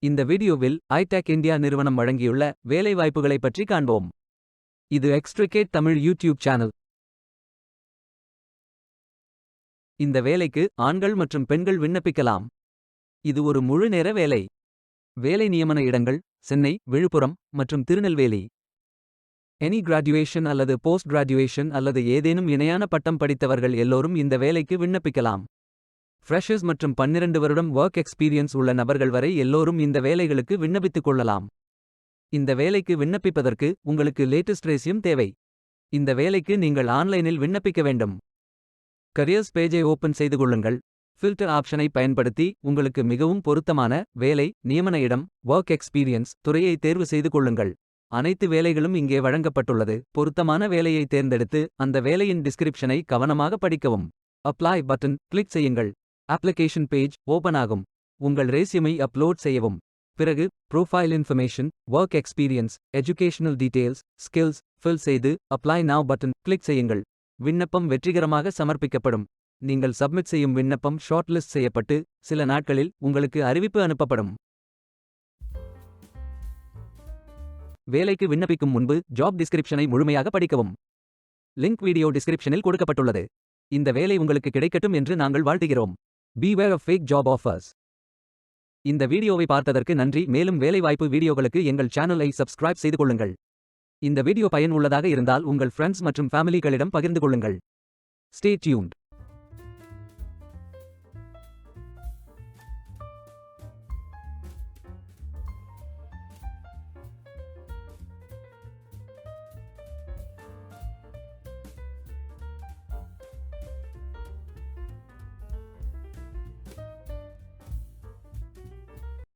இந்த வீடியோவில் ஐடெக் இந்தியா நிறுவனம் வழங்கியுள்ள வேலைவாய்ப்புகளைப் பற்றி காண்போம். இது எக்ஸ்ட்ரிகேட் தமிழ் யூடியூப் சேனல். இந்த வேலைக்கு ஆண்கள் மற்றும் பெண்கள் விண்ணப்பிக்கலாம். இது ஒரு முழு நேர வேலை. வேலை நியமன இடங்கள் சென்னை, விழுப்புரம் மற்றும் திருநெல்வேலி. எனி கிராஜுவேஷன் அல்லது போஸ்ட் கிராஜுவேஷன் அல்லது ஏதேனும் இணையான பட்டம் படித்தவர்கள் எல்லோரும் இந்த வேலைக்கு விண்ணப்பிக்கலாம். ஃப்ரெஷர்ஸ் மற்றும் 12 வருடம் ஒர்க் எக்ஸ்பீரியன்ஸ் உள்ள நபர்கள் வரை எல்லோரும் இந்த வேலைகளுக்கு விண்ணப்பித்துக் கொள்ளலாம். இந்த வேலைக்கு விண்ணப்பிப்பதற்கு உங்களுக்கு லேட்டஸ்ட் ரெஸ்யூம் தேவை. இந்த வேலைக்கு நீங்கள் ஆன்லைனில் விண்ணப்பிக்க வேண்டும். கரியர்ஸ் பேஜை ஓபன் செய்து கொள்ளுங்கள். ஃபில்டர் ஆப்ஷனை பயன்படுத்தி உங்களுக்கு மிகவும் பொருத்தமான வேலை, நியமன இடம், ஒர்க் எக்ஸ்பீரியன்ஸ் துறையை தேர்வு செய்து கொள்ளுங்கள். அனைத்து வேலைகளும் இங்கே வழங்கப்பட்டுள்ளது. பொருத்தமான வேலையை தேர்ந்தெடுத்து அந்த வேலையின் டிஸ்கிரிப்ஷனை கவனமாக படிக்கவும். அப்ளை பட்டன் கிளிக் செய்யுங்கள். அப்ளிகேஷன் பேஜ் ஓபன் ஆகும். உங்கள் ரெஸ்யூமை அப்லோட் செய்யவும். பிறகு profile information, work experience, educational details, skills fill செய்து அப்ளை நவ் பட்டன் கிளிக் செய்யுங்கள். விண்ணப்பம் வெற்றிகரமாக சமர்ப்பிக்கப்படும். நீங்கள் சப்மிட் செய்யும் விண்ணப்பம் ஷார்ட்லிஸ்ட் செய்யப்பட்டு சில நாட்களில் உங்களுக்கு அறிவிப்பு அனுப்பப்படும். வேலைக்கு விண்ணப்பிக்கும் முன்பு ஜாப் டிஸ்கிரிப்ஷனை முழுமையாக படிக்கவும். லிங்க் வீடியோ டிஸ்கிரிப்ஷனில் கொடுக்கப்பட்டுள்ளது. இந்த வேலை உங்களுக்கு கிடைக்கட்டும் என்று நாங்கள் வாழ்த்துகிறோம். Beware of fake job offers. இந்த வீடியோவை பார்த்ததற்கு நன்றி. மேலும் வேலைவாய்ப்பு வீடியோகளுக்கு எங்கள் சேனலை சப்ஸ்கிரைப் செய்து கொள்ளுங்கள். இந்த வீடியோ பயன் உள்ளதாக இருந்தால் உங்கள் ஃப்ரெண்ட்ஸ் மற்றும் ஃபேமிலிகளிடம் பகிர்ந்து கொள்ளுங்கள். Stay tuned.